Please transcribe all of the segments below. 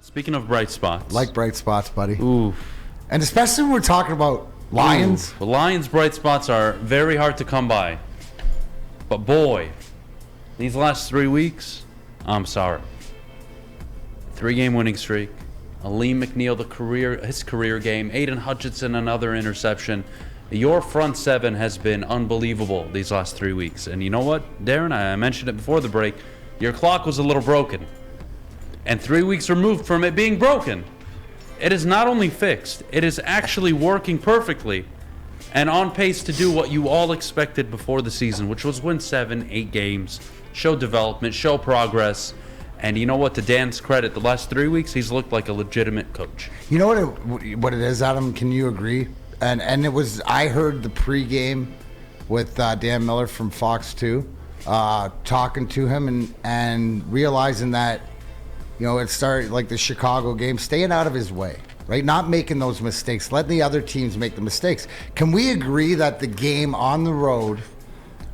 Speaking of bright spots. Like bright spots, buddy. Ooh. And especially when we're talking about Lions. Ooh. Lions' bright spots are very hard to come by. But boy, these last 3 weeks, I'm sorry. 3-game winning streak. Aleem McNeil, his career game. Aiden Hutchinson, another interception. Your front seven has been unbelievable these last 3 weeks. And you know what, Darren? I mentioned it before the break. Your clock was a little broken. And 3 weeks removed from it being broken, it is not only fixed, it is actually working perfectly and on pace to do what you all expected before the season, which was win 7-8 games, show development, show progress. And you know what? To Dan's credit, the last 3 weeks, he's looked like a legitimate coach. You know what it is, Adam? Can you agree? And it was, I heard the pregame with Dan Miller from Fox 2, talking to him and realizing that, you know, it started like the Chicago game, staying out of his way, right? Not making those mistakes, letting the other teams make the mistakes. Can we agree that the game on the road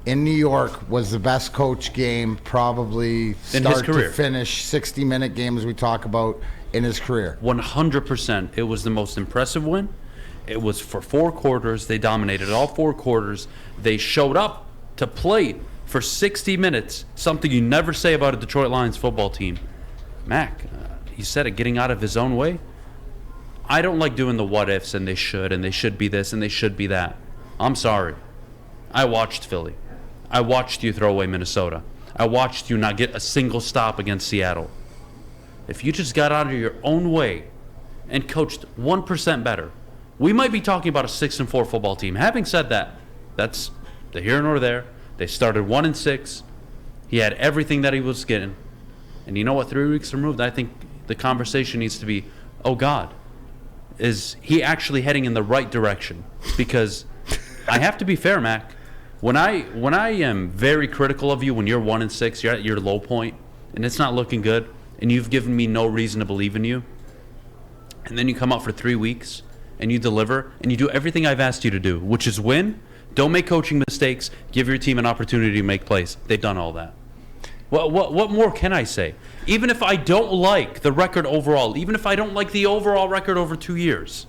in New York was the best coach game, probably start to finish, 60-minute game as we talk about, in his career? 100%. It was the most impressive win. It was for 4 quarters. They dominated all 4 quarters. They showed up to play for 60 minutes, something you never say about a Detroit Lions football team. Mac, he said it, getting out of his own way. I don't like doing the what ifs and they should be this and they should be that. I'm sorry. I watched Philly. I watched you throw away Minnesota. I watched you not get a single stop against Seattle. If you just got out of your own way and coached 1% better, we might be talking about a 6-4 football team. Having said that, that's the here nor there. They started 1-6. He had everything that he was getting. And you know what? 3 weeks removed, I think the conversation needs to be, oh God, is he actually heading in the right direction? Because I have to be fair, Mac. When I am very critical of you when you're 1-6, you're at your low point, and it's not looking good, and you've given me no reason to believe in you, and then you come out for 3 weeks and you deliver and you do everything I've asked you to do, which is win, don't make coaching mistakes, give your team an opportunity to make plays. They've done all that. What more can I say? Even if I don't like the record overall, even if I don't like the overall record over 2 years,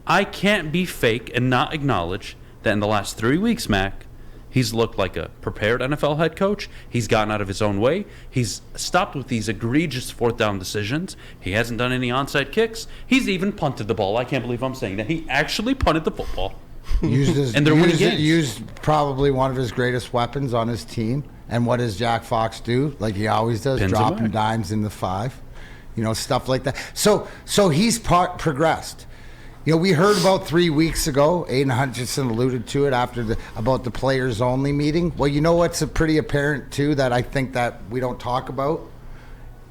I can't be fake and not acknowledge that in the last 3 weeks, Mac, he's looked like a prepared NFL head coach. He's gotten out of his own way. He's stopped with these egregious 4th down decisions. He hasn't done any onside kicks. He's even punted the ball. I can't believe I'm saying that. He actually punted the football. Used probably one of his greatest weapons on his team. And what does Jack Fox do? Like he always does, dropping dimes in the 5. You know, stuff like that. So he's progressed. You know, we heard about 3 weeks ago, Aiden Hutchinson alluded to it about the players-only meeting. Well, you know what's pretty apparent, too, that I think that we don't talk about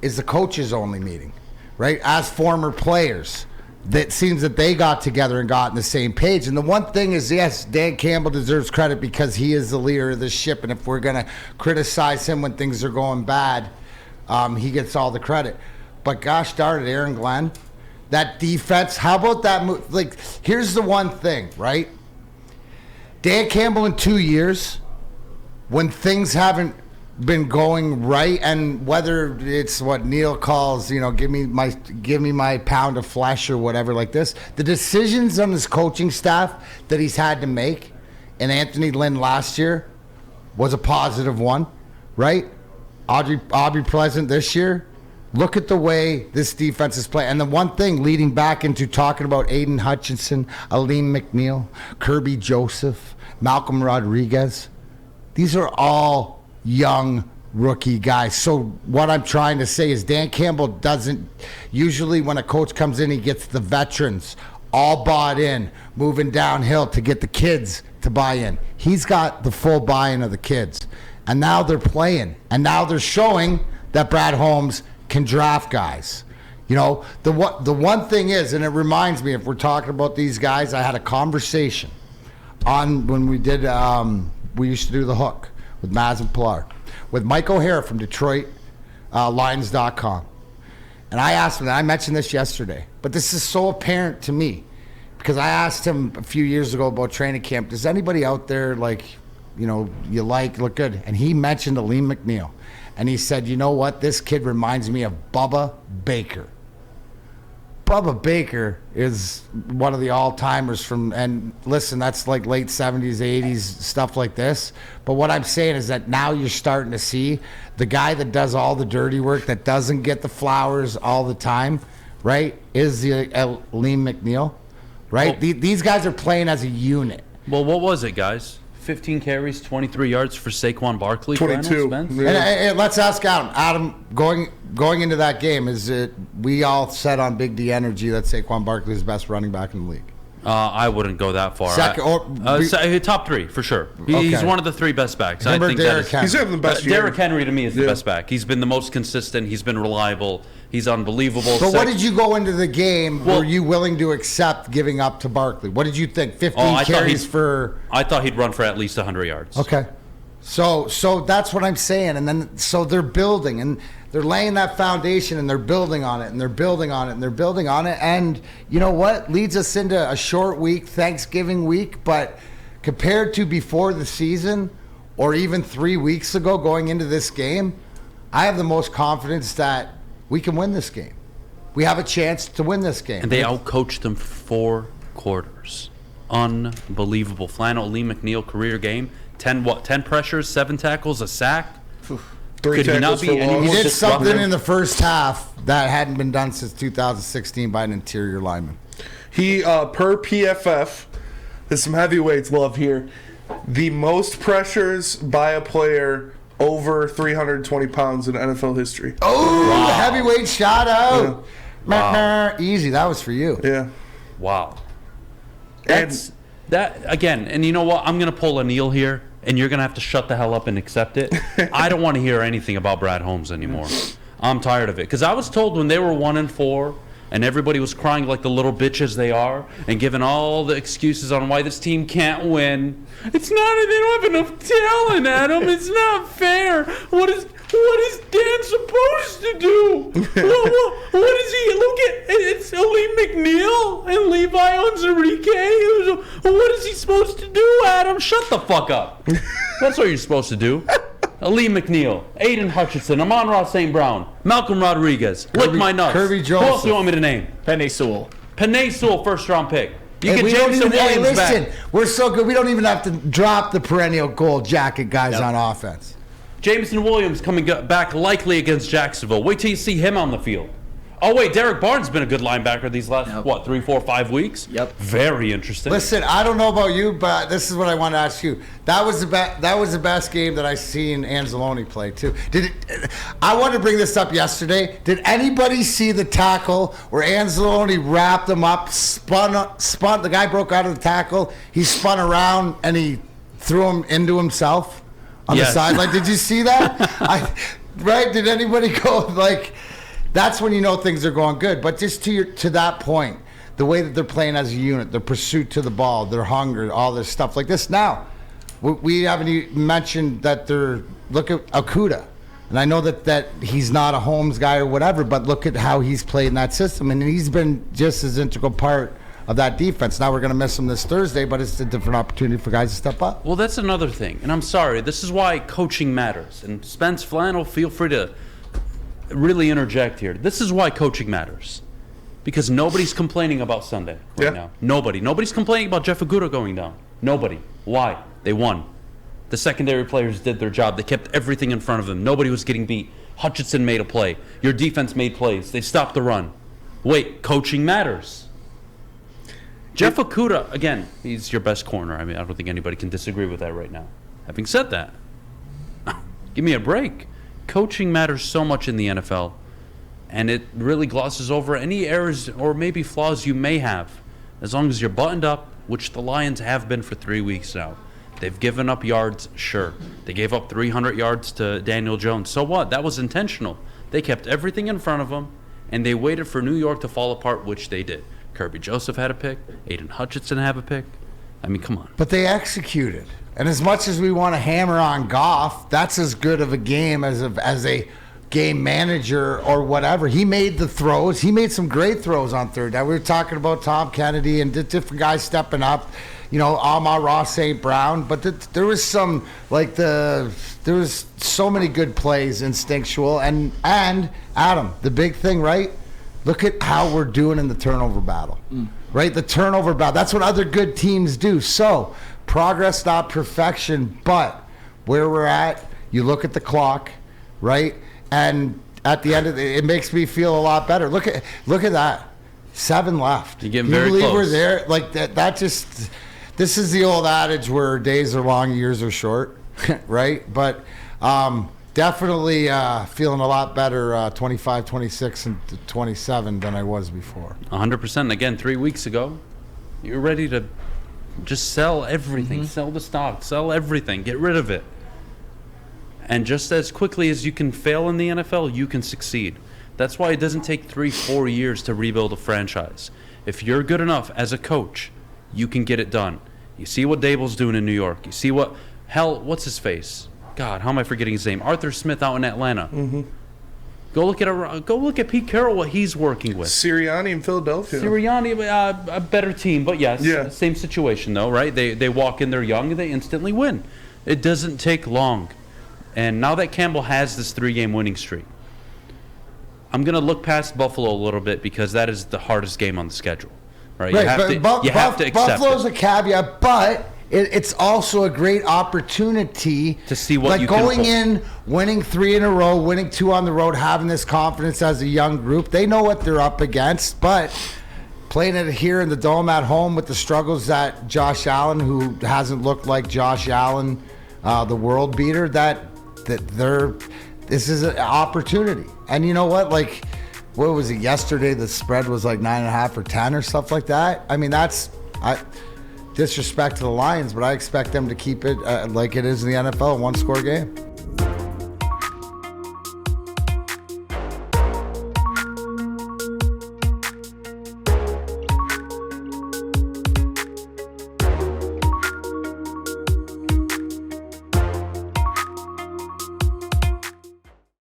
is the coaches-only meeting, right? As former players, that seems that they got together and got on the same page. And the one thing is, yes, Dan Campbell deserves credit because he is the leader of this ship, and if we're going to criticize him when things are going bad, he gets all the credit. But gosh darn it, Aaron Glenn, that defense, how about that move? Like, here's the one thing, right? Dan Campbell in 2 years, when things haven't been going right, and whether it's what Neil calls, you know, give me my pound of flesh or whatever like this, the decisions on his coaching staff that he's had to make, and Anthony Lynn last year was a positive one, right? Aubrey Pleasant this year. Look at the way this defense is playing. And the one thing leading back into talking about Aiden Hutchinson, Aleem McNeil, Kirby Joseph, Malcolm Rodriguez, these are all young rookie guys. So what I'm trying to say is Dan Campbell doesn't, usually when a coach comes in, he gets the veterans all bought in, moving downhill to get the kids to buy in. He's got the full buy-in of the kids. And now they're playing. And now they're showing that Brad Holmes can draft guys. You know, the one thing is, and it reminds me, if we're talking about these guys, I had a conversation on when we did, we used to do the hook with Maz and Pilar, with Mike O'Hara from Detroit Lions.com. And I asked him, and I mentioned this yesterday, but this is so apparent to me because I asked him a few years ago about training camp. Does anybody out there, like, you know, you look good? And he mentioned Aleem McNeil. And he said, you know what? This kid reminds me of Bubba Baker. Bubba Baker is one of the all-timers from, and listen, that's like late 70s, 80s, stuff like this. But what I'm saying is that now you're starting to see the guy that does all the dirty work, that doesn't get the flowers all the time, right, is the Liam McNeil, right? Well, these guys are playing as a unit. Well, what was it, guys? 15 carries, 23 yards for Saquon Barkley. 22. Yeah. And let's ask Adam. Adam, going into that game, we all said on Big D Energy that Saquon Barkley is the best running back in the league? I wouldn't go that far. Top 3 for sure. He's Okay. one of the 3 best backs. Remember I think Derrick Henry. He's having the best year. Derrick Henry to me is the best back. He's been the most consistent. He's been reliable. He's unbelievable. But what did you go into the game? Well, were you willing to accept giving up to Barkley? What did you think? 15 carries for? I thought he'd run for at least 100 yards. Okay. So that's what I'm saying. And then so they're building and they're laying that foundation and they're building on it and they're building on it and they're building on it. And you know what? Leads us into a short week, Thanksgiving week. But compared to before the season or even 3 weeks ago going into this game, I have the most confidence that we can win this game. We have a chance to win this game. And they outcoached them 4 quarters. Unbelievable. Flannel Lee McNeil career game. 10 pressures, 7 tackles, a sack. 3 Could he not tackles be for any loss. more He did disruptive? something in the first half that hadn't been done since 2016 by an interior lineman. He, per PFF, there's some heavyweights love here. The most pressures by a player over 320 pounds in NFL history. Oh, Wow. heavyweight shout out. Wow. Easy, that was for you. Yeah. Wow. And That's that again, and you know what? I'm gonna pull a Neil here, and you're gonna have to shut the hell up and accept it. I don't want to hear anything about Brad Holmes anymore. I'm tired of it because I was told when they were 1-4, and everybody was crying like the little bitches they are, and giving all the excuses on why this team can't win. It's not. They don't have enough talent, Adam. It's not fair. What is Dan supposed to do? What is he? Look at it's Lee McNeil and Levi Onwuzurike. What is he supposed to do, Adam? Shut the fuck up. That's what you're supposed to do. Lee McNeil, Aiden Hutchinson, Amon-Ra St. Brown, Malcolm Rodriguez, Lick My Nuts. Kirby Who Joseph. else do you want me to name? Penny Sewell. Panay Sewell, first round pick. You Hey, get we don't Jameson even, hey, Williams listen, back. we're so good. We don't even have to drop the perennial gold jacket guys Yep. on offense. Jameson Williams coming back likely against Jacksonville. Wait till you see him on the field. Oh, wait, Derek Barnes has been a good linebacker these last, Yep. 3, 4, 5 weeks? Yep. Very interesting. Listen, I don't know about you, but this is what I want to ask you. That was the best game that I seen Anzalone play too. I wanted to bring this up yesterday. Did anybody see the tackle where Anzalone wrapped him up, spun? The guy broke out of the tackle. He spun around and he threw him into himself on Yes. the sideline. Did you see that? Right? Did anybody go like? That's when you know things are going good. But just to that point, the way that they're playing as a unit, their pursuit to the ball, their hunger, all this stuff like this. Now, we haven't even mentioned that look at Okuda. And I know that he's not a Holmes guy or whatever, but look at how he's played in that system. And he's been just as integral part of that defense. Now we're going to miss him this Thursday, but it's a different opportunity for guys to step up. Well, that's another thing. And I'm sorry. This is why coaching matters. And Spence Flannel, feel free to really interject here. This is why coaching matters. Because nobody's complaining about Sunday right now. Nobody's complaining about Jeff Aguda going down. Nobody. Why? They won. The secondary players did their job. They kept everything in front of them. Nobody was getting beat. Hutchinson made a play. Your defense made plays. They stopped the run. Wait, coaching matters. Jeff Okuda, again, he's your best corner. I mean, I don't think anybody can disagree with that right now. Having said that, give me a break. Coaching matters so much in the NFL, and it really glosses over any errors or maybe flaws you may have. As long as you're buttoned up, which the Lions have been for 3 weeks now. They've given up yards, sure. They gave up 300 yards to Daniel Jones. So what? That was intentional. They kept everything in front of them, and they waited for New York to fall apart, which they did. Kirby Joseph had a pick. Aiden Hutchinson had a pick. I mean, come on. But they executed. And as much as we want to hammer on Goff, that's as good of a game as a game manager or whatever. He made the throws. He made some great throws on third down. We were talking about Tom Kennedy and different guys stepping up. You know, Amon-Ra St. Brown. But there was some, there was so many good plays, instinctual. And Adam, the big thing, right? Look at how we're doing in the turnover battle, right? The turnover battle. That's what other good teams do. So progress, not perfection, but where we're at, you look at the clock, right? And at the end of it makes me feel a lot better. Look at that. 7 left. You're getting very close. We're there? Like that just, this is the old adage where days are long, years are short, right? But definitely feeling a lot better 25, 26, and 27 than I was before. 100%. Again, 3 weeks ago, you were ready to just sell everything, sell the stock, sell everything, get rid of it. And just as quickly as you can fail in the NFL, you can succeed. That's why it doesn't take 3-4 years to rebuild a franchise. If you're good enough as a coach, you can get it done. You see what Dable's doing in New York. You see what's his face? God, how am I forgetting his name? Arthur Smith out in Atlanta. Go look at Pete Carroll, what he's working with. Sirianni in Philadelphia. Sirianni, a better team, but yes, Yeah. Same situation though, right? They walk in, they're young, and they instantly win. It doesn't take long. And now that Campbell has this 3-game winning streak, I'm going to look past Buffalo a little bit because that is the hardest game on the schedule. Right? You have to accept Buffalo's it. a caveat, but it's also a great opportunity to see what you can going pull. in, winning 3 in a row, winning 2 on the road, having this confidence as a young group. They know what they're up against, but playing it here in the Dome at home with the struggles that Josh Allen, who hasn't looked like Josh Allen, the world beater, this is an opportunity. And you know what? Like, what was it yesterday? The spread was like 9.5 or 10 or stuff like that. I mean, disrespect to the Lions, but I expect them to keep it like it is in the NFL, a 1-score game.